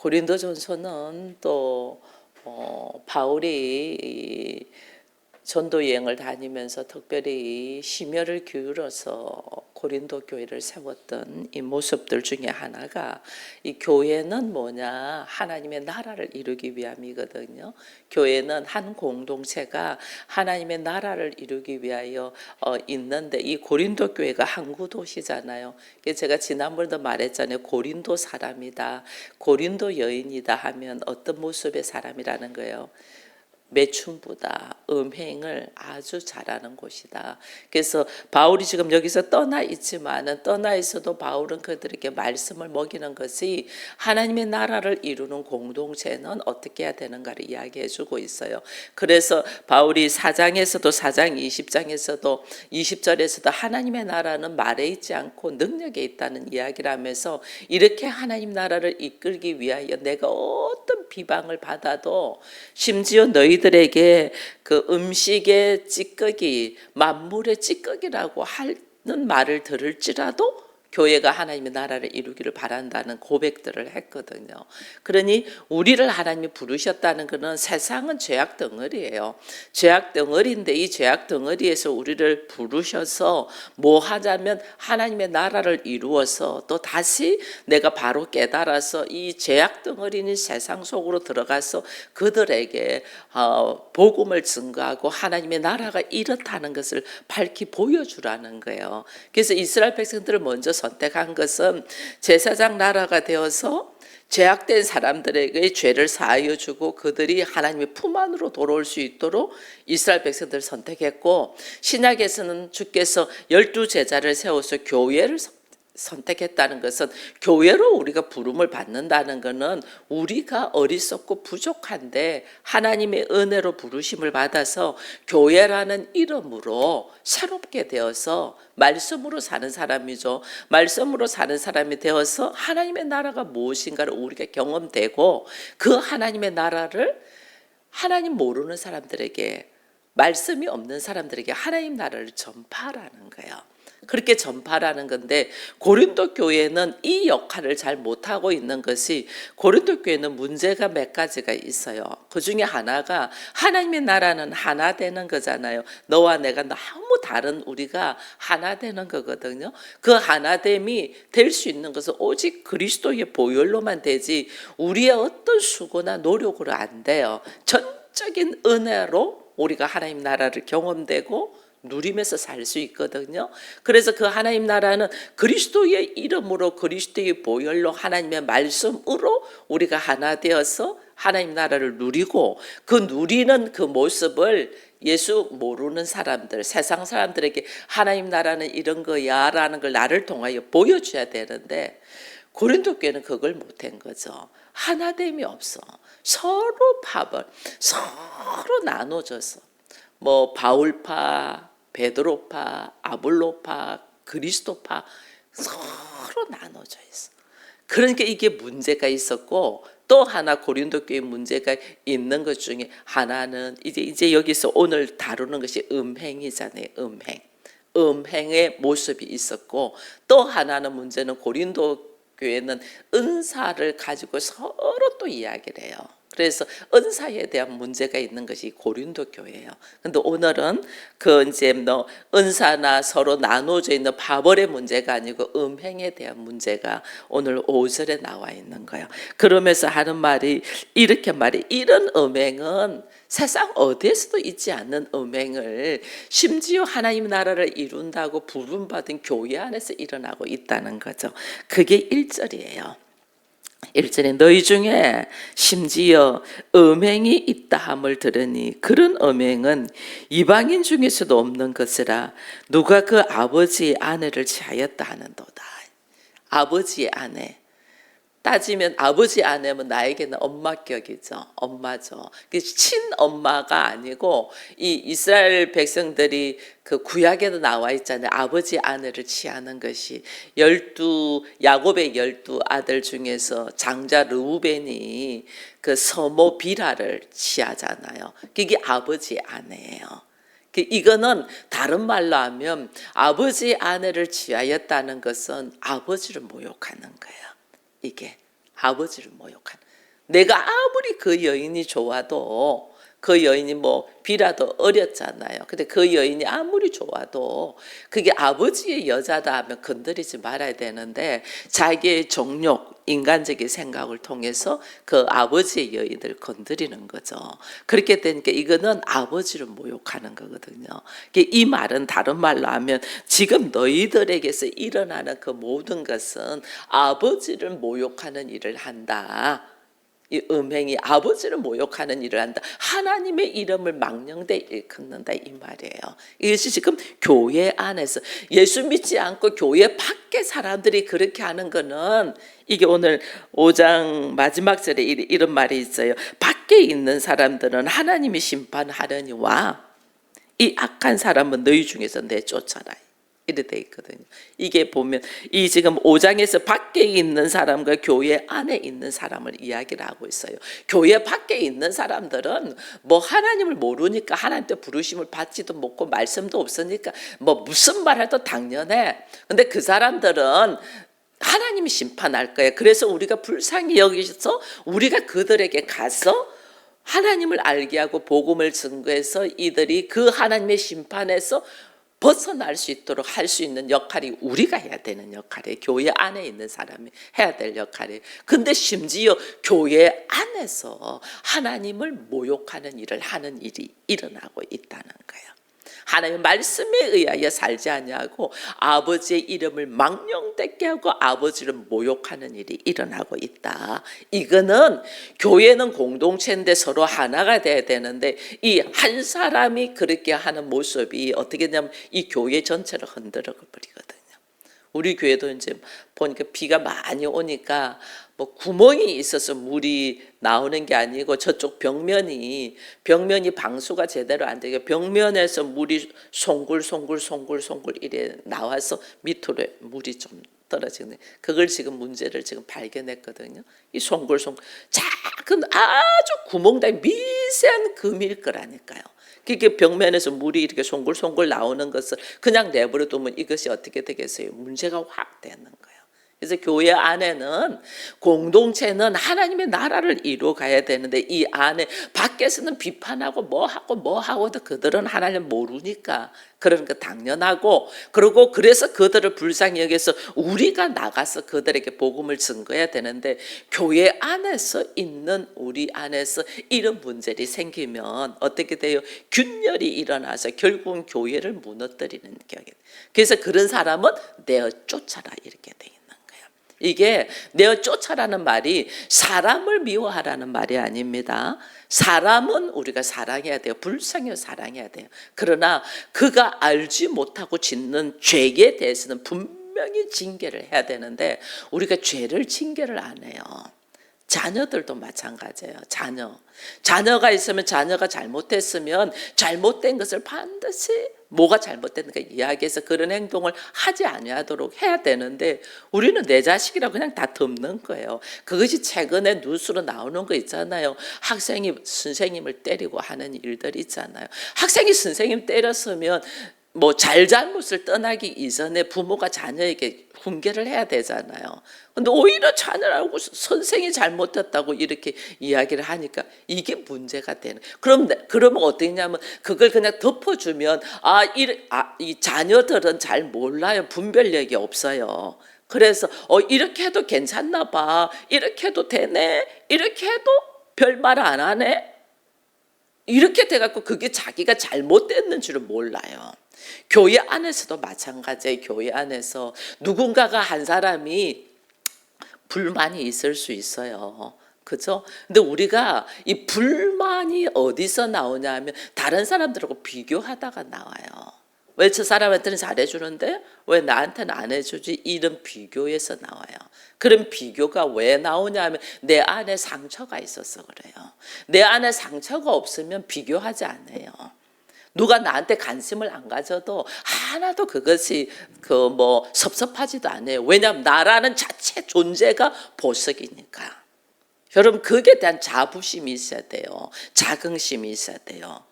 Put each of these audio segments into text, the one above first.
고린도전서는 또 바울이 전도 여행을 다니면서 특별히 심혈을 기울여서 고린도 교회를 세웠던 이 모습들 중에 하나가, 이 교회는 뭐냐, 하나님의 나라를 이루기 위함이거든요. 교회는 한 공동체가 하나님의 나라를 이루기 위하여 있는데, 이 고린도 교회가 항구 도시잖아요. 제가 지난번에도 말했잖아요. 고린도 사람이다, 고린도 여인이다 하면 어떤 모습의 사람이라는 거예요. 매춘부다, 음행을 아주 잘하는 곳이다. 그래서 바울이 지금 여기서 떠나 있지만은, 떠나 있어도 바울은 그들에게 말씀을 먹이는 것이 하나님의 나라를 이루는 공동체는 어떻게 해야 되는가를 이야기해 주고 있어요. 그래서 바울이 4장에서도 4장 20장에서도 20절에서도 하나님의 나라는 말에 있지 않고 능력에 있다는 이야기를 하면서, 이렇게 하나님 나라를 이끌기 위하여 내가 어떤 비방을 받아도, 심지어 너희들에게 그 음식의 찌꺼기, 만물의 찌꺼기라고 하는 말을 들을지라도 교회가 하나님의 나라를 이루기를 바란다는 고백들을 했거든요. 그러니 우리를 하나님이 부르셨다는 것은, 세상은 죄악 덩어리예요. 죄악 덩어리인데 이 죄악 덩어리에서 우리를 부르셔서 뭐 하자면 하나님의 나라를 이루어서 또 다시 내가 바로 깨달아서 이 죄악 덩어리인 세상 속으로 들어가서 그들에게 복음을 증거하고 하나님의 나라가 이렇다는 것을 밝히 보여주라는 거예요. 그래서 이스라엘 백성들을 먼저 선택한 것은 제사장 나라가 되어서 죄악된 사람들에게 죄를 사하여 주고 그들이 하나님의 품 안으로 돌아올 수 있도록 이스라엘 백성들을 선택했고, 신약에서는 주께서 12제자를 세워서 교회를 선택했다는 것은, 교회로 우리가 부름을 받는다는 것은 우리가 어리석고 부족한데 하나님의 은혜로 부르심을 받아서 교회라는 이름으로 새롭게 되어서 말씀으로 사는 사람이죠. 말씀으로 사는 사람이 되어서 하나님의 나라가 무엇인가를 우리가 경험되고, 그 하나님의 나라를 하나님 모르는 사람들에게, 말씀이 없는 사람들에게 하나님 나라를 전파하라는 거예요. 그렇게 전파라는 건데, 고린도 교회는 이 역할을 잘 못하고 있는 것이, 고린도 교회는 문제가 몇 가지가 있어요. 그 중에 하나가 하나님의 나라는 하나 되는 거잖아요. 너와 내가 너무 다른 우리가 하나 되는 거거든요. 그 하나됨이 될 수 있는 것은 오직 그리스도의 보혈로만 되지 우리의 어떤 수고나 노력으로 안 돼요. 전적인 은혜로 우리가 하나님 나라를 경험되고 누리면서 살 수 있거든요. 그래서 그 하나님 나라는 그리스도의 이름으로, 그리스도의 보혈로, 하나님의 말씀으로 우리가 하나 되어서 하나님 나라를 누리고, 그 누리는 그 모습을 예수 모르는 사람들, 세상 사람들에게 하나님 나라는 이런 거야 라는 걸 나를 통하여 보여줘야 되는데, 고린도 교회는 그걸 못한 거죠. 하나됨이 없어. 서로 파벌, 서로 나눠져서 뭐 바울파, 베드로파, 아볼로파, 그리스도파 서로 나눠져 있어. 그러니까 이게 문제가 있었고, 또 하나 고린도 교회 문제가 있는 것 중에 하나는 이제 여기서 오늘 다루는 것이 음행이잖아요. 음행의 모습이 있었고, 또 하나는 문제는 고린도 교회는 은사를 가지고 서로 또 이야기를 해요. 그래서 은사에 대한 문제가 있는 것이 고린도 교회예요. 근데 오늘은 그 이제 은사나 서로 나눠져 있는 파벌의 문제가 아니고 음행에 대한 문제가 오늘 5절에 나와 있는 거예요. 그러면서 하는 말이 이렇게 말해, 이런 음행은 세상 어디에서도 있지 않는 음행을 심지어 하나님 나라를 이룬다고 부름받은 교회 안에서 일어나고 있다는 거죠. 그게 1절이에요. 1절에 너희 중에 심지어 음행이 있다 함을 들으니 그런 음행은 이방인 중에서도 없는 것이라 누가 그 아버지의 아내를 취하였다 하는도다. 아버지의 아내, 따지면 아버지 아내면 나에게는 엄마격이죠. 엄마죠. 친엄마가 아니고, 이 이스라엘 백성들이 그 구약에도 나와 있잖아요. 아버지 아내를 취하는 것이 야곱의 12아들 중에서 장자 르우벤이 그 서모 비라를 취하잖아요. 그게 아버지 아내예요. 이거는 다른 말로 하면 아버지 아내를 취하였다는 것은 아버지를 모욕하는 거예요. 이게 아버지를 모욕하는. 내가 아무리 그 여인이 좋아도 그 여인이 뭐 비라도 어렸잖아요. 근데 그 여인이 아무리 좋아도 그게 아버지의 여자다 하면 건드리지 말아야 되는데 자기의 정욕, 인간적인 생각을 통해서 그 아버지의 여인을 건드리는 거죠. 그렇게 되니까 이거는 아버지를 모욕하는 거거든요. 이 말은 다른 말로 하면 지금 너희들에게서 일어나는 그 모든 것은 아버지를 모욕하는 일을 한다. 이 음행이 아버지를 모욕하는 일을 한다. 하나님의 이름을 망령되 일컫는다 이 말이에요. 이것이 지금 교회 안에서 예수 믿지 않고 교회 밖에 사람들이 그렇게 하는 거는 이게 오늘 5장 마지막 절에 이런 말이 있어요. 밖에 있는 사람들은 하나님이 심판하려니와 이 악한 사람은 너희 중에서 내쫓아라. 이렇게 돼 있거든요. 이게 보면 이 지금 5장에서 밖에 있는 사람과 교회 안에 있는 사람을 이야기를 하고 있어요. 교회 밖에 있는 사람들은 뭐 하나님을 모르니까 하나님께 부르심을 받지도 못고 말씀도 없으니까 뭐 무슨 말 해도 당연해. 근데 그 사람들은 하나님이 심판할 거예요. 그래서 우리가 불쌍히 여기셔서 우리가 그들에게 가서 하나님을 알게 하고 복음을 증거해서 이들이 그 하나님의 심판에서 벗어날 수 있도록 할 수 있는 역할이 우리가 해야 되는 역할이에요. 교회 안에 있는 사람이 해야 될 역할이에요. 근데 심지어 교회 안에서 하나님을 모욕하는 일을 하는 일이 일어나고 있다는 거예요. 하나님의 말씀에 의하여 살지 아니하고 아버지의 이름을 망령되게 하고 아버지를 모욕하는 일이 일어나고 있다. 이거는 교회는 공동체인데 서로 하나가 돼야 되는데 이 한 사람이 그렇게 하는 모습이 어떻게 되냐면 이 교회 전체를 흔들어 버리거든요. 우리 교회도 이제 보니까 비가 많이 오니까 뭐 구멍이 있어서 물이 나오는 게 아니고 저쪽 벽면이 방수가 제대로 안 되게 벽면에서 물이 송굴 이래 나와서 밑으로 물이 좀 떨어지네. 그걸 지금 문제를 지금 발견했거든요. 이 송굴 작은 아주 구멍다이 미세한 금일 거라니까요. 그게 벽면에서 물이 이렇게 송굴 나오는 것을 그냥 내버려 두면 이것이 어떻게 되겠어요? 문제가 확 되는 거예요. 그래서 교회 안에는 공동체는 하나님의 나라를 이루어 가야 되는데 이 안에 밖에서는 비판하고 뭐 하고도 그들은 하나님 모르니까 그런 거 당연하고 그리고 그래서 그들을 불쌍히 여겨서 우리가 나가서 그들에게 복음을 증거해야 되는데 교회 안에서 있는 우리 안에서 이런 문제들이 생기면 어떻게 돼요? 균열이 일어나서 결국은 교회를 무너뜨리는 격이. 그래서 그런 사람은 내어 쫓아라 이렇게 돼 있는. 이게 내어 쫓아라는 말이 사람을 미워하라는 말이 아닙니다. 사람은 우리가 사랑해야 돼요. 불쌍히 사랑해야 돼요. 그러나 그가 알지 못하고 짓는 죄에 대해서는 분명히 징계를 해야 되는데 우리가 죄를 징계를 안 해요. 자녀들도 마찬가지예요. 자녀가 있으면 자녀가 잘못했으면 잘못된 것을 반드시 뭐가 잘못됐는가 이야기해서 그런 행동을 하지 아니하도록 해야 되는데 우리는 내 자식이라고 그냥 다 덮는 거예요. 그것이 최근에 뉴스로 나오는 거 있잖아요. 학생이 선생님을 때리고 하는 일들 있잖아요. 학생이 선생님 때렸으면 뭐 잘잘못을 떠나기 이전에 부모가 자녀에게 훈계를 해야 되잖아요. 근데 오히려 자녀라고 선생이 잘못했다고 이렇게 이야기를 하니까 이게 문제가 되는. 그러면 어떻게냐면 그걸 그냥 덮어주면 이 자녀들은 잘 몰라요. 분별력이 없어요. 그래서 이렇게 해도 괜찮나 봐. 이렇게 해도 되네. 이렇게 해도 별말 안 하네. 이렇게 돼갖고 그게 자기가 잘못됐는 줄을 몰라요. 교회 안에서도 마찬가지예요. 교회 안에서 누군가가 한 사람이 불만이 있을 수 있어요. 그죠? 근데 우리가 이 불만이 어디서 나오냐 하면 다른 사람들하고 비교하다가 나와요. 왜 저 사람한테는 잘해주는데 왜 나한테는 안 해주지? 이런 비교에서 나와요. 그런 비교가 왜 나오냐 하면 내 안에 상처가 있어서 그래요. 내 안에 상처가 없으면 비교하지 않아요. 누가 나한테 관심을 안 가져도 하나도 그것이 섭섭하지도 않아요. 왜냐하면 나라는 자체 존재가 보석이니까. 여러분 그에 대한 자부심이 있어야 돼요. 자긍심이 있어야 돼요.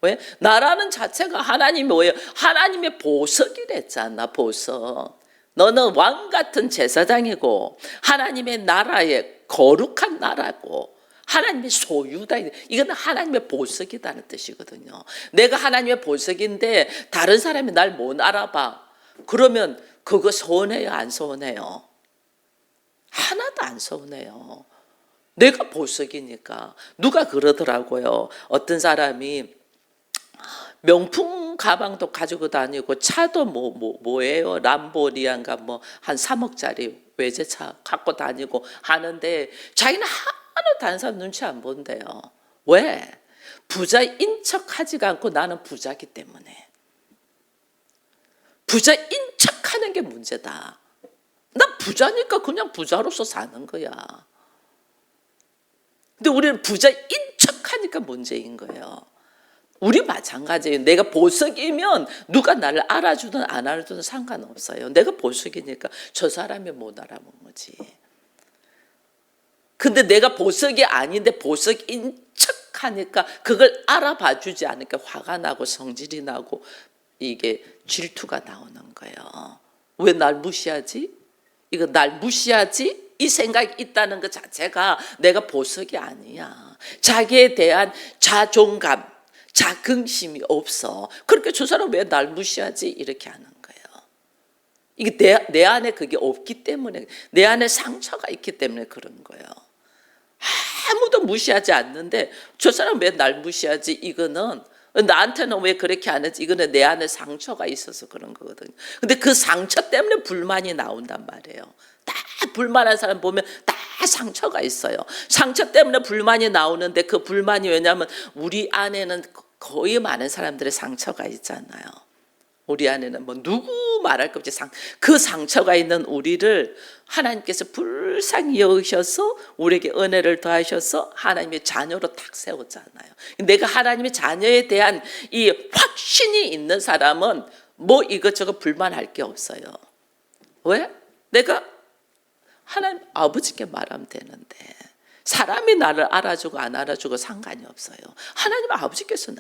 왜? 나라는 자체가 하나님이 뭐예요? 하나님의 보석이랬잖아. 보석. 너는 왕 같은 제사장이고 하나님의 나라의 거룩한 나라고 하나님의 소유다. 이건 하나님의 보석이라는 뜻이거든요. 내가 하나님의 보석인데 다른 사람이 날 못 알아봐. 그러면 그거 서운해요, 안 서운해요? 하나도 안 서운해요. 내가 보석이니까. 누가 그러더라고요. 어떤 사람이 명품 가방도 가지고 다니고 차도 뭐예요? 람보리안가 뭐 한 3억짜리 외제차 갖고 다니고 하는데 자기는 하나도 다른 사람 눈치 안 본대요. 왜? 부자인 척하지가 않고 나는 부자기 때문에. 부자인 척하는 게 문제다. 나 부자니까 그냥 부자로서 사는 거야. 근데 우리는 부자인 척하니까 문제인 거예요. 우리 마찬가지예요. 내가 보석이면 누가 나를 알아주든 안 알아주든 상관없어요. 내가 보석이니까 저 사람이 못 알아본 거지. 근데 내가 보석이 아닌데 보석인 척하니까 그걸 알아봐 주지 않으니까 화가 나고 성질이 나고 이게 질투가 나오는 거예요. 왜 날 무시하지? 이거 날 무시하지? 이 생각이 있다는 것 자체가 내가 보석이 아니야. 자기에 대한 자존감, 자긍심이 없어. 그렇게 저 사람 왜 날 무시하지? 이렇게 하는 거예요. 이게 내 안에 그게 없기 때문에, 내 안에 상처가 있기 때문에 그런 거예요. 아무도 무시하지 않는데 저 사람 왜 날 무시하지? 이거는 나한테는 왜 그렇게 안 했지? 이거는 내 안에 상처가 있어서 그런 거거든요. 근데 그 상처 때문에 불만이 나온단 말이에요. 다 불만한 사람 보면 다 상처가 있어요. 상처 때문에 불만이 나오는데 그 불만이 왜냐하면 우리 안에는 거의 많은 사람들의 상처가 있잖아요. 우리 안에는 뭐 누구 말할 것 없이 그 상처가 있는 우리를 하나님께서 불쌍히 여기셔서 우리에게 은혜를 더하셔서 하나님의 자녀로 탁 세웠잖아요. 내가 하나님의 자녀에 대한 이 확신이 있는 사람은 뭐 이것저것 불만할 게 없어요. 왜? 내가 하나님 아버지께 말하면 되는데 사람이 나를 알아주고 안 알아주고 상관이 없어요. 하나님 아버지께서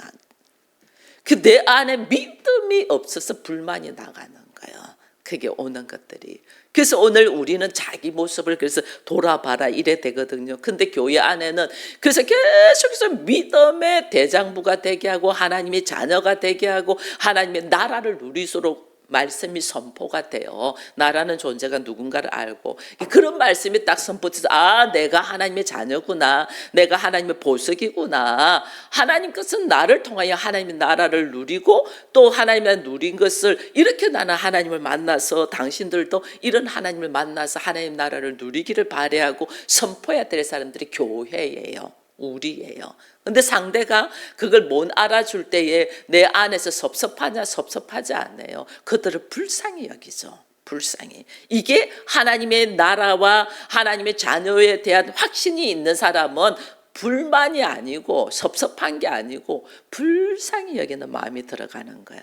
내 안에 믿음이 없어서 불만이 나가는 거예요. 그게 오는 것들이. 그래서 오늘 우리는 자기 모습을 그래서 돌아봐라 이래 되거든요. 근데 교회 안에는 그래서 계속해서 믿음의 대장부가 되게 하고 하나님의 자녀가 되게 하고 하나님의 나라를 누리도록 말씀이 선포가 돼요. 나라는 존재가 누군가를 알고 그런 말씀이 딱 선포돼서 아 내가 하나님의 자녀구나. 내가 하나님의 보석이구나. 하나님 것은 나를 통하여 하나님의 나라를 누리고 또 하나님의 누린 것을 이렇게 나는 하나님을 만나서 당신들도 이런 하나님을 만나서 하나님 나라를 누리기를 바라고 선포해야 될 사람들이 교회예요. 우리예요. 근데 상대가 그걸 못 알아줄 때에 내 안에서 섭섭하냐? 섭섭하지 않아요. 그들을 불쌍히 여기죠. 불쌍히. 이게 하나님의 나라와 하나님의 자녀에 대한 확신이 있는 사람은 불만이 아니고 섭섭한 게 아니고 불쌍히 여기는 마음이 들어가는 거예요.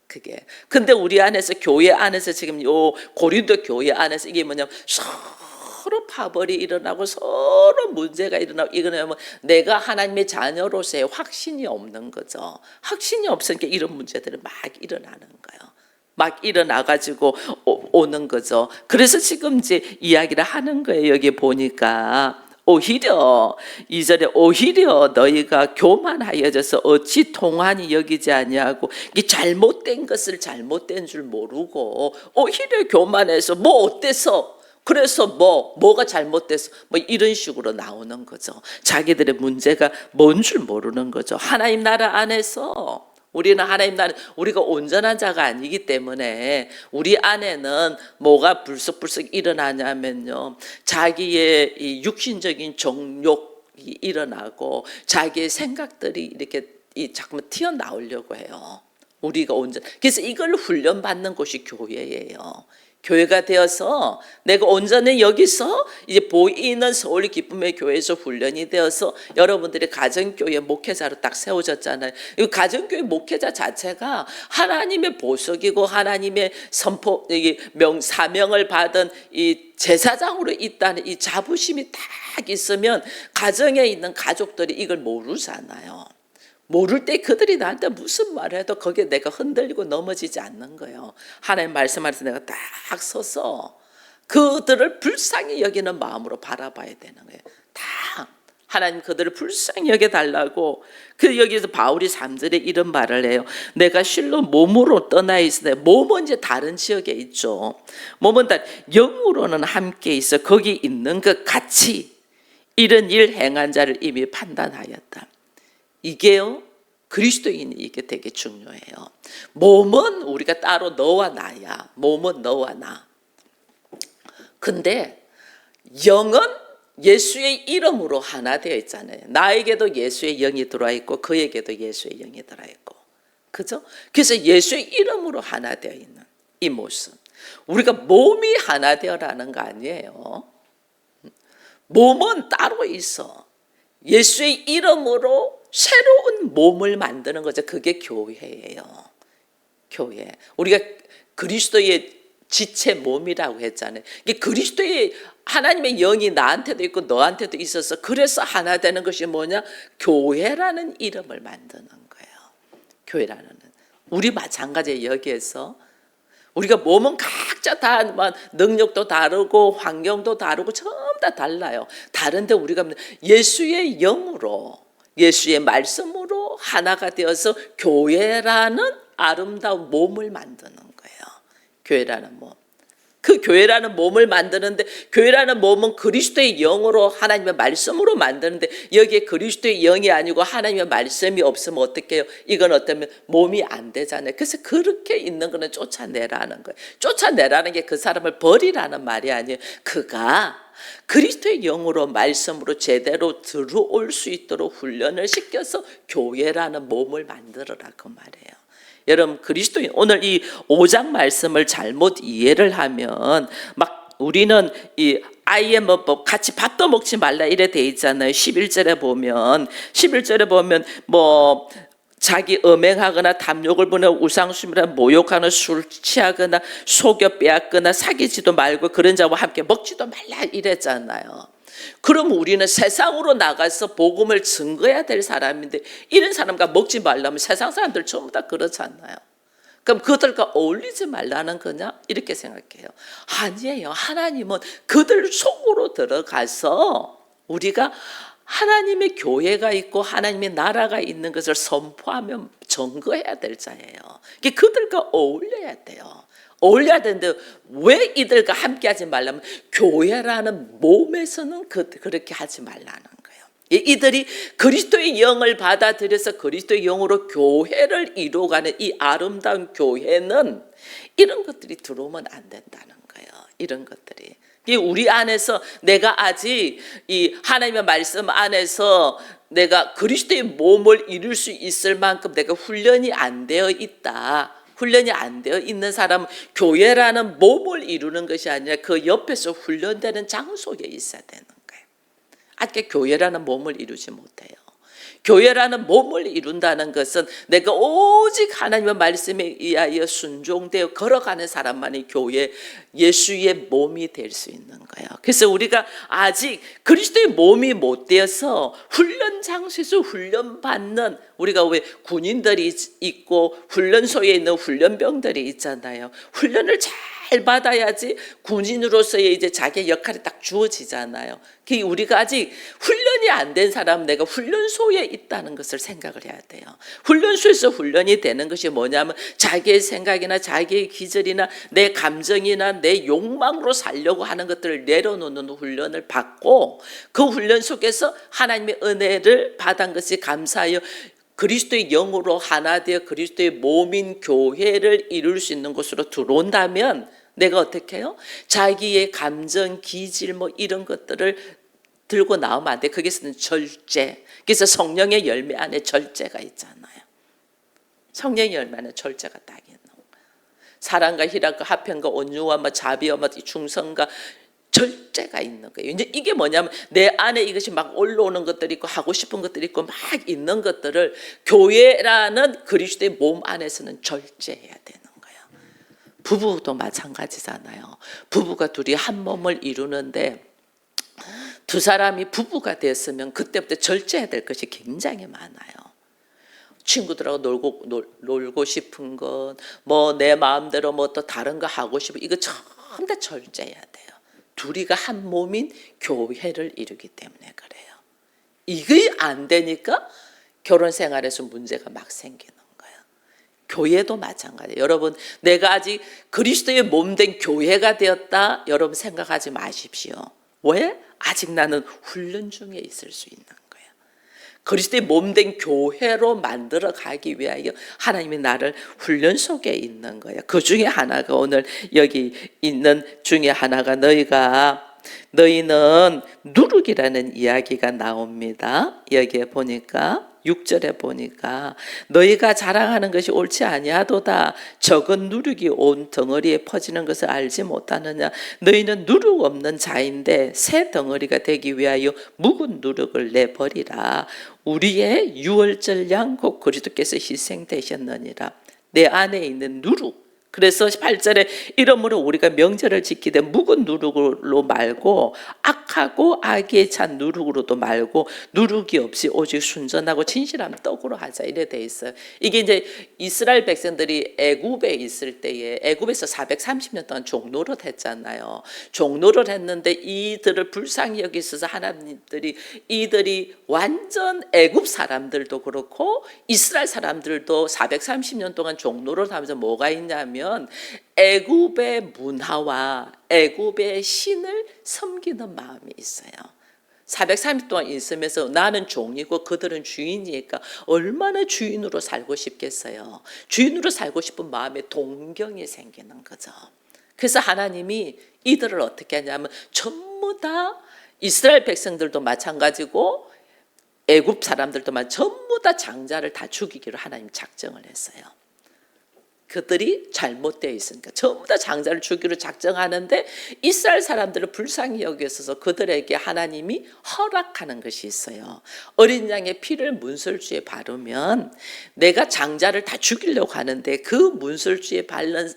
그게. 근데 우리 안에서 교회 안에서 지금 요 고린도 교회 안에서 이게 뭐냐면 서로 파벌이 일어나고 서로 문제가 일어나고 이거는 뭐 내가 하나님의 자녀로서의 확신이 없는 거죠. 확신이 없으니까 이런 문제들이 막 일어나는 거예요. 막 일어나가지고 오는 거죠. 그래서 지금 이제 이야기를 하는 거예요. 여기 보니까 오히려 2절에 오히려 너희가 교만하여져서 어찌 통한이 여기지 아니하고 이 잘못된 것을 잘못된 줄 모르고 오히려 교만해서 뭐 어때서 그래서 뭐가 잘못돼서 뭐 이런 식으로 나오는 거죠. 자기들의 문제가 뭔 줄 모르는 거죠. 하나님 나라 안에서 우리는 하나님 나라 우리가 온전한 자가 아니기 때문에 우리 안에는 뭐가 불쑥불쑥 일어나냐면요. 자기의 이 육신적인 정욕이 일어나고 자기의 생각들이 이렇게 자꾸만 튀어나오려고 해요. 우리가 그래서 이걸 훈련받는 곳이 교회예요. 교회가 되어서 내가 온전히 여기서 이제 보이는 서울 기쁨의 교회에서 훈련이 되어서 여러분들이 가정교회 목회자로 딱 세워졌잖아요. 이 가정교회 목회자 자체가 하나님의 보석이고 하나님의 선포, 사명을 받은 이 제사장으로 있다는 이 자부심이 딱 있으면 가정에 있는 가족들이 이걸 모르잖아요. 모를 때 그들이 나한테 무슨 말을 해도 거기에 내가 흔들리고 넘어지지 않는 거예요. 하나님 말씀하면서 내가 딱 서서 그들을 불쌍히 여기는 마음으로 바라봐야 되는 거예요. 다 하나님 그들을 불쌍히 여겨달라고. 그 여기서 바울이 3절에 이런 말을 해요. 내가 실로 몸으로 떠나 있으되, 몸은 이제 다른 지역에 있죠. 몸은 영으로는 함께 있어 거기 있는 것 같이 이런 일 행한 자를 이미 판단하였다. 이게요, 그리스도인이 이게 되게 중요해요. 몸은 우리가 따로 너와 나야. 몸은 너와 나. 근데 영은 예수의 이름으로 하나 되어 있잖아요. 나에게도 예수의 영이 들어와 있고 그에게도 예수의 영이 들어와 있고, 그죠? 그래서 예수의 이름으로 하나 되어 있는 이 모습. 우리가 몸이 하나 되어라는 거 아니에요. 몸은 따로 있어. 예수의 이름으로 새로운 몸을 만드는 거죠. 그게 교회예요. 교회. 우리가 그리스도의 지체 몸이라고 했잖아요. 이게 그리스도의 하나님의 영이 나한테도 있고 너한테도 있어서 그래서 하나 되는 것이 뭐냐? 교회라는 이름을 만드는 거예요. 교회라는. 우리 마찬가지예요. 여기에서 우리가 몸은 각자 다 능력도 다르고 환경도 다르고 전부 다 달라요. 다른데 우리가 예수의 영으로, 예수의 말씀으로 하나가 되어서 교회라는 아름다운 몸을 만드는 거예요. 교회라는 몸. 그 교회라는 몸을 만드는데, 교회라는 몸은 그리스도의 영으로 하나님의 말씀으로 만드는데, 여기에 그리스도의 영이 아니고 하나님의 말씀이 없으면 어떻게 해요? 이건 어쩌면 몸이 안 되잖아요. 그래서 그렇게 있는 거는 쫓아내라는 거예요. 쫓아내라는 게 그 사람을 버리라는 말이 아니에요. 그가 그리스도의 영으로 말씀으로 제대로 들어올 수 있도록 훈련을 시켜서 교회라는 몸을 만들어라, 그 말이에요. 여러분, 그리스도인, 오늘 이 5장 말씀을 잘못 이해를 하면 막 우리는 이 아이의 뭐 같이 밥도 먹지 말라 이래 돼 있잖아요. 11절에 보면 뭐 자기 음행하거나 탐욕을 부는 우상숭배나 모욕하는 술 취하거나 속여 빼앗거나 사귀지도 말고 그런 자와 함께 먹지도 말라 이랬잖아요. 그럼 우리는 세상으로 나가서 복음을 증거해야 될 사람인데, 이런 사람과 먹지 말라면 세상 사람들 전부 다 그렇잖아요. 그럼 그들과 어울리지 말라는 거냐? 이렇게 생각해요. 아니에요. 하나님은 그들 속으로 들어가서 우리가 하나님의 교회가 있고 하나님의 나라가 있는 것을 선포하며 증거해야 될 자예요. 그들과 어울려야 돼요. 어울려야 되는데 왜 이들과 함께 하지 말라면, 교회라는 몸에서는 그렇게 하지 말라는 거예요. 이들이 그리스도의 영을 받아들여서 그리스도의 영으로 교회를 이루어가는 이 아름다운 교회는 이런 것들이 들어오면 안 된다는 거예요. 이런 것들이. 우리 안에서 내가 아직 이 하나님의 말씀 안에서 내가 그리스도의 몸을 이룰 수 있을 만큼 내가 훈련이 안 되어 있다. 훈련이 안 되어 있는 사람은 교회라는 몸을 이루는 것이 아니라 그 옆에서 훈련되는 장소에 있어야 되는 거예요. 아까 교회라는 몸을 이루지 못해요. 교회라는 몸을 이룬다는 것은 내가 오직 하나님의 말씀에 의하여 순종되어 걸어가는 사람만이 교회, 예수의 몸이 될 수 있는 거예요. 그래서 우리가 아직 그리스도의 몸이 못 되어서 훈련 장소에서 훈련받는, 우리가 왜 군인들이 있고 훈련소에 있는 훈련병들이 있잖아요. 훈련을 잘 받아야지 군인으로서의 이제 자기의 역할이 딱 주어지잖아요. 우리가 아직 훈련이 안 된 사람, 내가 훈련소에 있다는 것을 생각을 해야 돼요. 훈련소에서 훈련이 되는 것이 뭐냐면 자기의 생각이나 자기의 기절이나 내 감정이나 내 욕망으로 살려고 하는 것들을 내려놓는 훈련을 받고, 그 훈련 속에서 하나님의 은혜를 받은 것이 감사하여 그리스도의 영으로 하나 되어 그리스도의 몸인 교회를 이룰 수 있는 곳으로 들어온다면 내가 어떻게 해요? 자기의 감정, 기질 뭐 이런 것들을 들고 나오면 안 돼. 거기서는 절제. 그래서 성령의 열매 안에 절제가 있잖아요. 성령의 열매 안에 절제가 딱 있는 거예요. 사랑과 희락과 화평과 온유와 뭐 자비와 뭐 충성과 절제가 있는 거예요. 이제 이게 뭐냐면 내 안에 이것이 막 올라오는 것들이 있고 하고 싶은 것들이 있고 막 있는 것들을 교회라는 그리스도의 몸 안에서는 절제해야 되는 거예요. 부부도 마찬가지잖아요. 부부가 둘이 한 몸을 이루는데 두 사람이 부부가 됐으면 그때부터 절제해야 될 것이 굉장히 많아요. 친구들하고 놀고 싶은 것, 뭐 내 마음대로 뭐 또 다른 거 하고 싶은 이거 전부 다 절제해야 돼요. 둘이가 한 몸인 교회를 이루기 때문에 그래요. 이게 안 되니까 결혼 생활에서 문제가 막 생기는 거예요. 교회도 마찬가지예요. 여러분, 내가 아직 그리스도의 몸된 교회가 되었다, 여러분 생각하지 마십시오. 왜? 아직 나는 훈련 중에 있을 수 있는 거예요. 그리스도의 몸된 교회로 만들어 가기 위하여 하나님이 나를 훈련 속에 있는 거예요. 그 중에 하나가 오늘 여기 있는 중에 하나가 너희는 누룩이라는 이야기가 나옵니다. 여기에 보니까 6절에 보니까 너희가 자랑하는 것이 옳지 아니하도다. 적은 누룩이 온 덩어리에 퍼지는 것을 알지 못하느냐. 너희는 누룩 없는 자인데 새 덩어리가 되기 위하여 묵은 누룩을 내버리라. 우리의 유월절 양 곧 그리스도께서 희생되셨느니라. 내 안에 있는 누룩. 그래서 8절에 이러므로 우리가 명절을 지키되 묵은 누룩으로 말고 악하고 악에 찬 누룩으로도 말고 누룩이 없이 오직 순전하고 진실한 떡으로 하자 이래 돼 있어요. 이게 이제 이스라엘 백성들이 애굽에 있을 때에 애굽에서 430년 동안 종노릇 했잖아요. 종노릇 했는데 이들을 불쌍히 여기 있어서 하나님들이 이들이 완전 애굽 사람들도 그렇고 이스라엘 사람들도 430년 동안 종노릇 하면서 뭐가 있냐면 애굽의 문화와 애굽의 신을 섬기는 마음이 있어요. 430 동안 있으면서 나는 종이고 그들은 주인이니까 얼마나 주인으로 살고 싶겠어요. 주인으로 살고 싶은 마음에 동경이 생기는 거죠. 그래서 하나님이 이들을 어떻게 하냐면 전부 다 이스라엘 백성들도 마찬가지고 애굽 사람들도 전부 다 장자를 다 죽이기로 하나님 작정을 했어요. 그들이 잘못되어 있으니까 전부 다 장자를 죽이기로 작정하는데 이스라엘 사람들을 불쌍히 여기서 그들에게 하나님이 허락하는 것이 있어요. 어린 양의 피를 문설주에 바르면 내가 장자를 다 죽이려고 하는데 그 문설주에 바른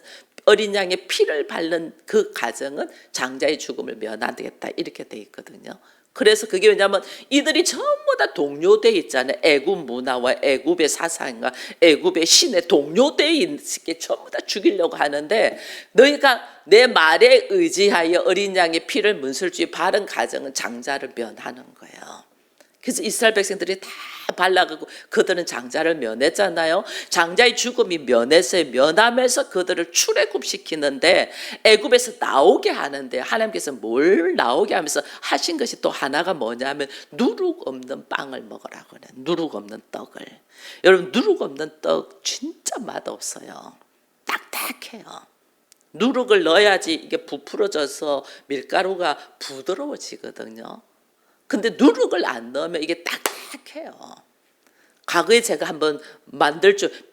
어린 양의 피를 바른 그 가정은 장자의 죽음을 면하겠다 이렇게 돼 있거든요. 그래서 그게 왜냐하면 이들이 전부 다 동료되어 있잖아요. 애굽 문화와 애굽의 사상과 애굽의 신에 동료되어 있게 전부 다 죽이려고 하는데 너희가 내 말에 의지하여 어린 양의 피를 문설주에 바른 가정은 장자를 면하는 거예요. 그래서 이스라엘 백성들이 다 발라가고 그들은 장자를 면했잖아요. 장자의 죽음이 면했어요. 면하면서 그들을 출애굽시키는데 애굽에서 나오게 하는데 하나님께서 뭘 나오게 하면서 하신 것이 또 하나가 뭐냐면 누룩 없는 빵을 먹으라고 그래요. 누룩 없는 떡을. 여러분 누룩 없는 떡 진짜 맛없어요. 딱딱해요. 누룩을 넣어야지 이게 부풀어져서 밀가루가 부드러워지거든요. 근데 누룩을 안 넣으면 이게 딱딱해요. 과거에 제가 한번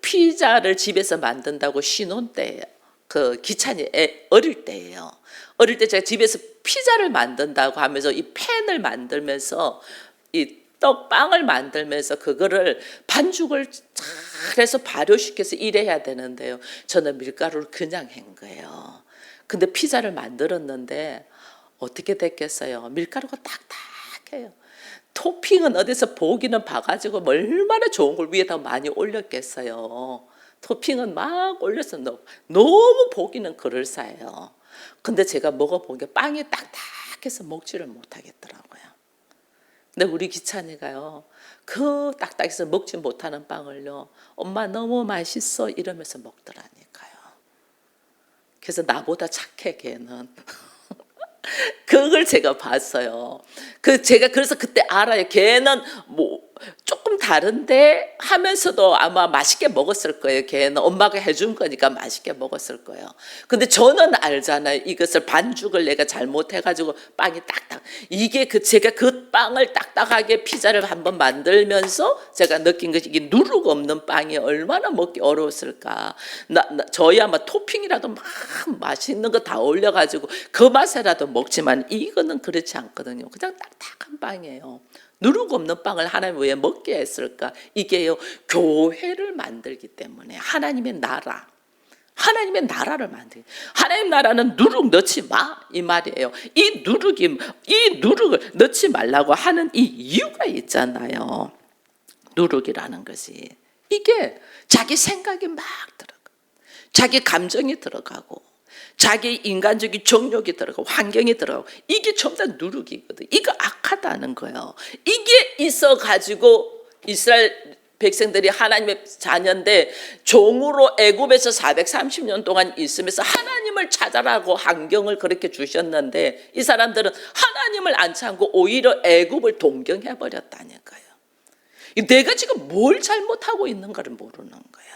피자를 집에서 만든다고 신혼 때, 그 기찬이 어릴 때예요. 어릴 때 제가 집에서 피자를 만든다고 하면서 이 팬을 만들면서 이 떡빵을 만들면서 그거를 반죽을 잘해서 발효시켜서 일해야 되는데요. 저는 밀가루를 그냥 한 거예요. 근데 피자를 만들었는데 어떻게 됐겠어요? 밀가루가 딱딱해요. 토핑은 어디서 보기는 봐가지고 얼마나 좋은 걸 위에다 많이 올렸겠어요. 토핑은 막 올려서 너무 보기는 그럴싸해요. 근데 제가 먹어본 게 빵이 딱딱해서 먹지를 못하겠더라고요. 근데 우리 기찬이가요, 그 딱딱해서 먹지 못하는 빵을요, 엄마 너무 맛있어 이러면서 먹더라니까요. 그래서 나보다 착해 걔는. 그걸 제가 봤어요. 제가 그래서 그때 알아요. 걔는 뭐 조금 다른데 하면서도 아마 맛있게 먹었을 거예요. 걔는 엄마가 해준 거니까 맛있게 먹었을 거예요. 근데 저는 알잖아요. 이것을 반죽을 내가 잘못해가지고 빵이 딱딱. 이게 제가 그 빵을 딱딱하게 피자를 한번 만들면서 제가 느낀 것이 이게 누룩 없는 빵이 얼마나 먹기 어려웠을까. 저희 아마 토핑이라도 막 맛있는 거 다 올려가지고 그 맛에라도 먹지만 이거는 그렇지 않거든요. 그냥 딱딱한 빵이에요. 누룩 없는 빵을 하나님 왜 먹게 했을까? 이게요, 교회를 만들기 때문에 하나님의 나라. 하나님의 나라를 만들기. 하나님 나라는 누룩 넣지 마 이 말이에요. 이 누룩을 넣지 말라고 하는 이 이유가 있잖아요. 누룩이라는 것이 이게 자기 생각이 막 들어가, 자기 감정이 들어가고, 자기 인간적인 정욕이 들어가고 환경이 들어가고 이게 전부 다 누룩이거든. 이거 악하다는 거예요. 이게 있어가지고 이스라엘 백성들이 하나님의 자녀인데 종으로 애굽에서 430년 동안 있으면서 하나님을 찾아라고 환경을 그렇게 주셨는데 이 사람들은 하나님을 안 찾고 오히려 애굽을 동경해 버렸다니까요. 내가 지금 뭘 잘못하고 있는가를 모르는 거야.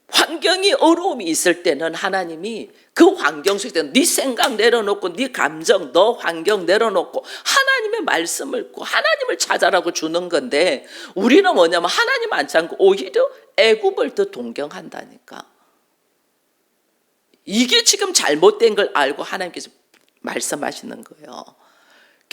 환경이 어려움이 있을 때는 하나님이 그 환경 속에서 네 생각 내려놓고 네 감정, 너 환경 내려놓고 하나님의 말씀을 읽고 하나님을 찾아라고 주는 건데 우리는 뭐냐면 하나님 안 찾고 오히려 애굽을 더 동경한다니까. 이게 지금 잘못된 걸 알고 하나님께서 말씀하시는 거예요.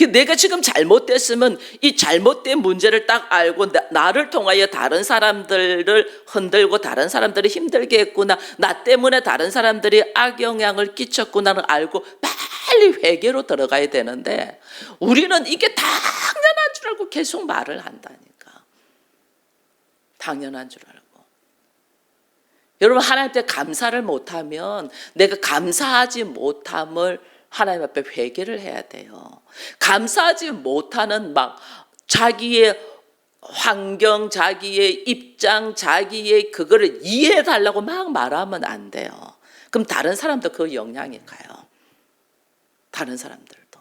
내가 지금 잘못됐으면 이 잘못된 문제를 딱 알고 나를 통하여 다른 사람들을 흔들고 다른 사람들을 힘들게 했구나, 나 때문에 다른 사람들이 악영향을 끼쳤구나를 알고 빨리 회개로 들어가야 되는데 우리는 이게 당연한 줄 알고 계속 말을 한다니까. 당연한 줄 알고. 여러분, 하나님께 감사를 못하면 내가 감사하지 못함을 하나님 앞에 회개를 해야 돼요. 감사하지 못하는 막 자기의 환경, 자기의 입장, 자기의 그거를 이해해 달라고 막 말하면 안 돼요. 그럼 다른 사람도 그 영향이 가요. 다른 사람들도.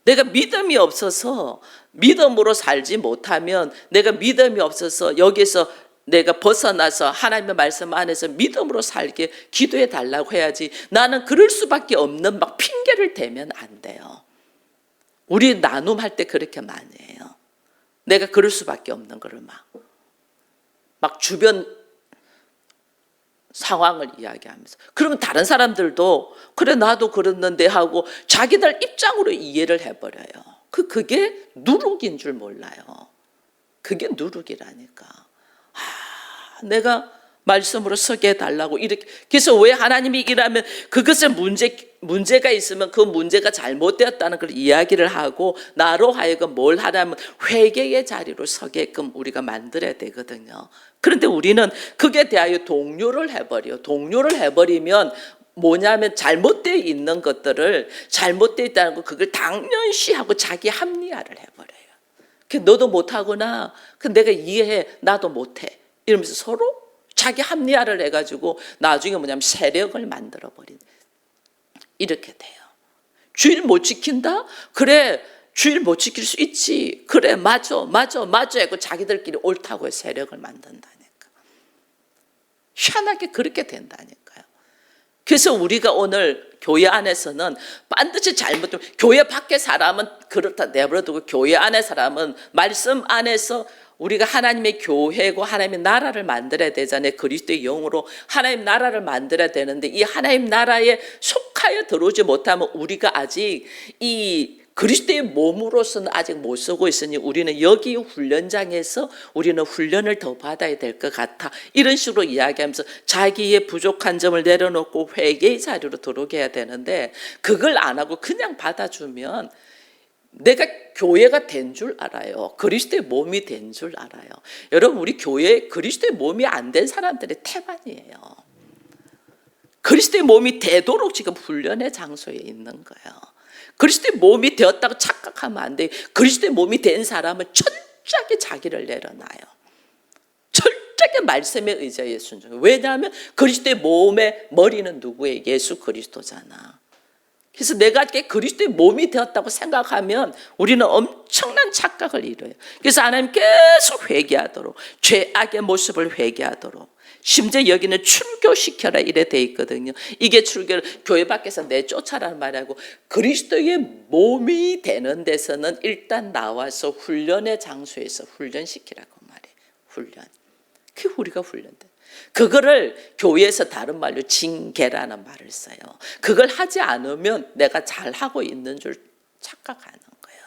내가 믿음이 없어서 믿음으로 살지 못하면 내가 믿음이 없어서 여기서 내가 벗어나서 하나님의 말씀 안에서 믿음으로 살게 기도해 달라고 해야지. 나는 그럴 수밖에 없는 막 핑계를 대면 안 돼요. 우리 나눔할 때 그렇게 많이 해요. 내가 그럴 수밖에 없는 거를 막 주변 상황을 이야기하면서 그러면 다른 사람들도 그래 나도 그랬는데 하고 자기들 입장으로 이해를 해버려요. 그게 누룩인 줄 몰라요. 그게 누룩이라니까. 내가 말씀으로 서게 해달라고 이렇게. 그래서 왜 하나님이 일하면 그것에 문제가 있으면 그 문제가 잘못되었다는 걸 이야기를 하고 나로 하여금 뭘 하냐면 회개의 자리로 서게끔 우리가 만들어야 되거든요. 그런데 우리는 그게 대하여 동요를 해버려요. 동요를 해버리면 뭐냐면 잘못되어 있는 것들을 잘못되어 있다는 거 그걸 당연시하고 자기 합리화를 해버려요. 너도 못하구나. 내가 이해해. 나도 못해. 이러면서 서로 자기 합리화를 해가지고 나중에 뭐냐면 세력을 만들어버린. 이렇게 돼요. 주일 못 지킨다? 그래, 주일 못 지킬 수 있지. 그래, 맞아 하고 자기들끼리 옳다고 세력을 만든다니까. 희한하게 그렇게 된다니까요. 그래서 우리가 오늘 교회 안에서는 반드시 잘못되면, 교회 밖의 사람은 그렇다 내버려두고 교회 안의 사람은 말씀 안에서 우리가 하나님의 교회고 하나님의 나라를 만들어야 되잖아요. 그리스도의 영으로 하나님 나라를 만들어야 되는데 이 하나님 나라에 속하여 들어오지 못하면 우리가 아직 이 그리스도의 몸으로서는 아직 못 쓰고 있으니 우리는 여기 훈련장에서 우리는 훈련을 더 받아야 될 것 같아. 이런 식으로 이야기하면서 자기의 부족한 점을 내려놓고 회개의 자리로 들어오게 해야 되는데 그걸 안 하고 그냥 받아주면 내가 교회가 된 줄 알아요. 그리스도의 몸이 된 줄 알아요. 여러분, 우리 교회에 그리스도의 몸이 안 된 사람들의 태반이에요. 그리스도의 몸이 되도록 지금 훈련의 장소에 있는 거예요. 그리스도의 몸이 되었다고 착각하면 안 돼요. 그리스도의 몸이 된 사람은 철저하게 자기를 내려놔요. 철저하게 말씀에 의지하여 순종해요. 왜냐하면 그리스도의 몸의 머리는 누구예요? 예수 그리스도잖아. 그래서 내가 그리스도의 몸이 되었다고 생각하면 우리는 엄청난 착각을 이뤄요. 그래서 하나님 계속 회개하도록, 죄악의 모습을 회개하도록, 심지어 여기는 출교시켜라 이래 돼 있거든요. 이게 출교를 교회 밖에서 내쫓아라는 말하고 그리스도의 몸이 되는 데서는 일단 나와서 훈련의 장소에서 훈련시키라고 말해요. 훈련. 그게 우리가 훈련돼. 그거를 교회에서 다른 말로 징계라는 말을 써요. 그걸 하지 않으면 내가 잘하고 있는 줄 착각하는 거예요.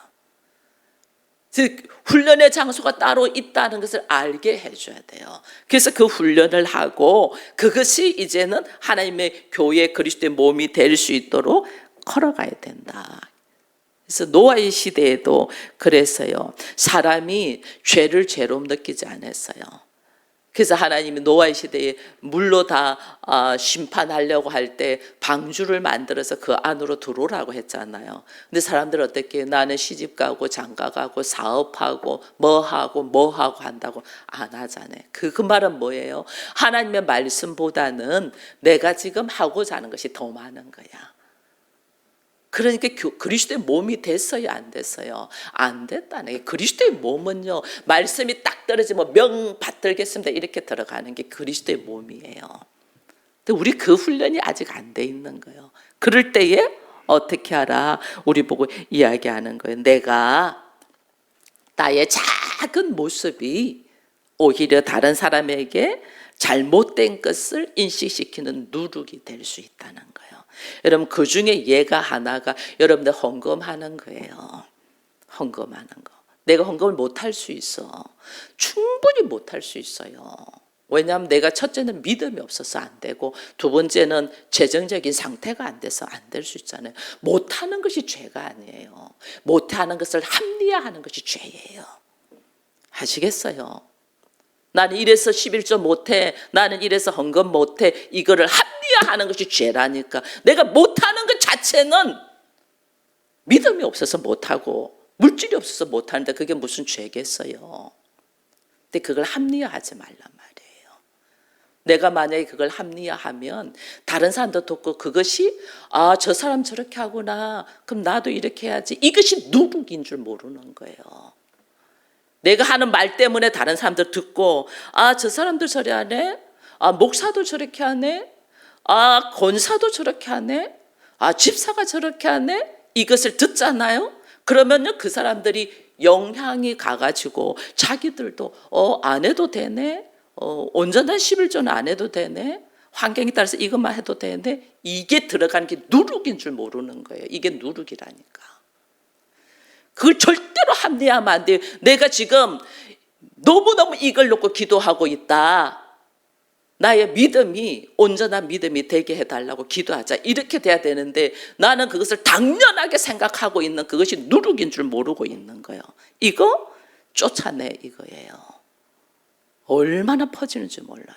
즉 훈련의 장소가 따로 있다는 것을 알게 해줘야 돼요. 그래서 그 훈련을 하고 그것이 이제는 하나님의 교회 그리스도의 몸이 될 수 있도록 걸어가야 된다. 그래서 노아의 시대에도 그랬어요. 사람이 죄를 죄로 느끼지 않았어요. 그래서 하나님이 노아의 시대에 물로 다 심판하려고 할 때 방주를 만들어서 그 안으로 들어오라고 했잖아요. 근데 사람들 어떻게 나는 시집 가고 장가 가고 사업하고 뭐 하고 한다고 안 하잖아요. 그 말은 뭐예요? 하나님의 말씀보다는 내가 지금 하고자 하는 것이 더 많은 거야. 그러니까 그리스도의 몸이 됐어요, 안 됐어요? 안 됐다는 게, 그리스도의 몸은요, 말씀이 딱 떨어지면 명 받들겠습니다 이렇게 들어가는 게 그리스도의 몸이에요. 근데 우리 그 훈련이 아직 안 돼 있는 거예요. 그럴 때에 어떻게 하라? 우리 보고 이야기하는 거예요. 내가 나의 작은 모습이 오히려 다른 사람에게 잘못된 것을 인식시키는 누룩이 될 수 있다는 거예요. 여러분, 그 중에 예가 하나가 여러분들 헌금하는 거예요. 헌금하는 거. 내가 헌금을 못할 수 있어. 충분히 못할 수 있어요. 왜냐하면 내가 첫째는 믿음이 없어서 안 되고, 두 번째는 재정적인 상태가 안 돼서 안 될 수 있잖아요. 못하는 것이 죄가 아니에요. 못하는 것을 합리화하는 것이 죄예요. 아시겠어요? 나는 이래서 11조 못해, 나는 이래서 헌금 못해, 이거를 합리화하는 것이 죄라니까. 내가 못하는 것 자체는 믿음이 없어서 못하고 물질이 없어서 못하는데 그게 무슨 죄겠어요. 근데 그걸 합리화하지 말란 말이에요. 내가 만약에 그걸 합리화하면 다른 사람도 듣고 그것이 저 사람 저렇게 하구나, 그럼 나도 이렇게 해야지, 이것이 누룩인 줄 모르는 거예요. 내가 하는 말 때문에 다른 사람들 듣고 저 사람들 저래 하네, 목사도 저렇게 하네, 권사도 저렇게 하네, 집사가 저렇게 하네, 이것을 듣잖아요. 그러면요, 그 사람들이 영향이 가가지고 자기들도 안 해도 되네, 온전한 11조는 안 해도 되네, 환경에 따라서 이것만 해도 되네, 이게 들어가는 게 누룩인 줄 모르는 거예요. 이게 누룩이라니까. 그걸 절대로 합리화하면 안 돼요. 내가 지금 너무너무 이걸 놓고 기도하고 있다. 나의 믿음이 온전한 믿음이 되게 해달라고 기도하자. 이렇게 돼야 되는데 나는 그것을 당연하게 생각하고 있는 그것이 누룩인 줄 모르고 있는 거예요. 이거 쫓아내 이거예요. 얼마나 퍼지는지 몰라요.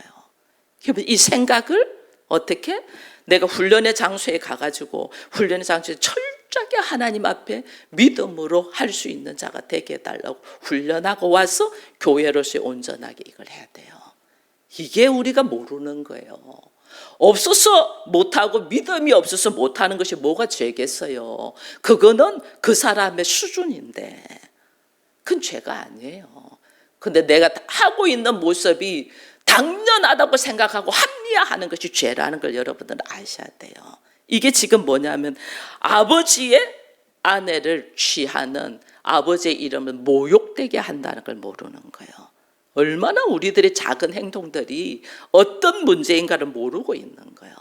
이 생각을 어떻게 내가 훈련의 장소에 가가지고 훈련의 장소에 철저하게 하나님 앞에 믿음으로 할 수 있는 자가 되게 해달라고 훈련하고 와서 교회로서 온전하게 이걸 해야 돼요. 이게 우리가 모르는 거예요. 없어서 못하고 믿음이 없어서 못하는 것이 뭐가 죄겠어요. 그거는 그 사람의 수준인데 그건 죄가 아니에요. 근데 내가 하고 있는 모습이 당연하다고 생각하고 합리화하는 것이 죄라는 걸 여러분들은 아셔야 돼요. 이게 지금 뭐냐면 아버지의 아내를 취하는 아버지의 이름을 모욕되게 한다는 걸 모르는 거예요. 얼마나 우리들의 작은 행동들이 어떤 문제인가를 모르고 있는 거예요.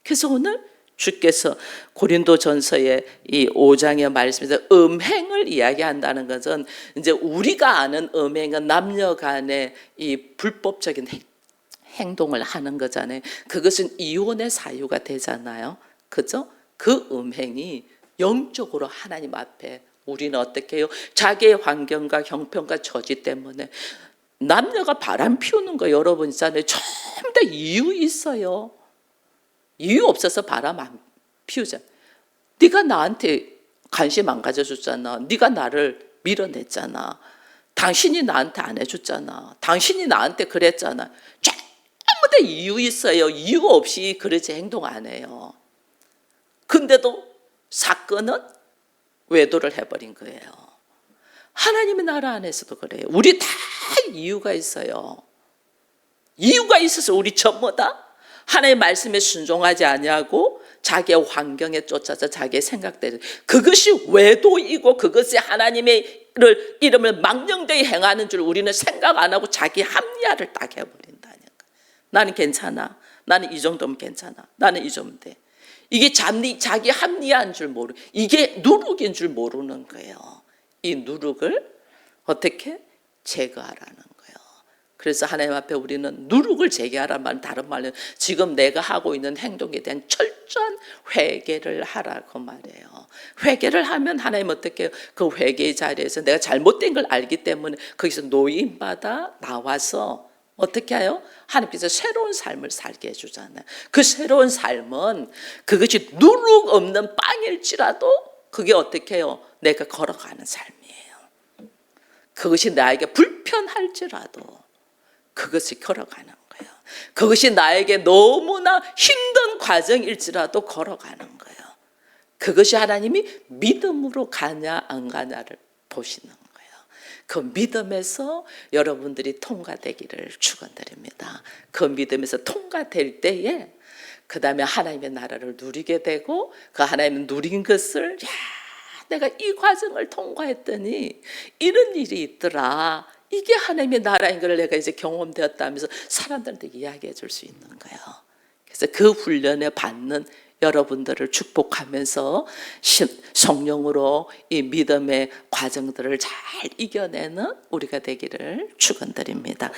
그래서 오늘 주께서 고린도전서의 이 5장의 말씀에서 음행을 이야기한다는 것은 이제 우리가 아는 음행은 남녀 간의 이 불법적인 행동을 하는 거잖아요. 그것은 이혼의 사유가 되잖아요. 그죠? 그 음행이 영적으로 하나님 앞에 우리는 어떻게 해요? 자기의 환경과 형편과 처지 때문에 남녀가 바람 피우는 거 여러분 있잖아요. 전부 다 이유 있어요. 이유 없어서 바람 안 피우잖아. 네가 나한테 관심 안 가져줬잖아. 네가 나를 밀어냈잖아. 당신이 나한테 안 해줬잖아. 당신이 나한테 그랬잖아. 전부 다 이유 있어요. 이유 없이 그러지 행동 안 해요. 근데도 사건은 외도를 해버린 거예요. 하나님의 나라 안에서도 그래요. 우리 다 이유가 있어요. 이유가 있어서 우리 전부 다 하나님의 말씀에 순종하지 아니하고 자기의 환경에 쫓아서 자기의 생각대로, 그것이 외도이고 그것이 하나님의 이름을 망령되이 행하는 줄 우리는 생각 안 하고 자기 합리화를 딱 해버린다니까. 나는 괜찮아. 나는 이 정도면 괜찮아. 나는 이 정도면 돼. 이게 자기 합리화인 줄 모르고, 이게 누룩인 줄 모르는 거예요. 이 누룩을 어떻게 제거하라는 거예요. 그래서 하나님 앞에 우리는 누룩을 제거하라는 말은 다른 말은 지금 내가 하고 있는 행동에 대한 철저한 회개를 하라고 말해요. 회개를 하면 하나님 어떻게 해요? 그 회개의 자리에서 내가 잘못된 걸 알기 때문에 거기서 노임받아 나와서 어떻게 해요? 하나님께서 새로운 삶을 살게 해주잖아요. 그 새로운 삶은 그것이 누룩 없는 빵일지라도 그게 어떻게 해요? 내가 걸어가는 삶이에요. 그것이 나에게 불편할지라도 그것이 걸어가는 거예요. 그것이 나에게 너무나 힘든 과정일지라도 걸어가는 거예요. 그것이 하나님이 믿음으로 가냐 안 가냐를 보시는 거예요. 그 믿음에서 여러분들이 통과되기를 축원드립니다. 그 믿음에서 통과될 때에 그 다음에 하나님의 나라를 누리게 되고 그 하나님의 누린 것을 내가 이 과정을 통과했더니 이런 일이 있더라. 이게 하나님의 나라인 걸 내가 이제 경험되었다면서 사람들한테 이야기해 줄 수 있는 거예요. 그래서 그 훈련에 받는 여러분들을 축복하면서 성령으로 이 믿음의 과정들을 잘 이겨내는 우리가 되기를 축원드립니다.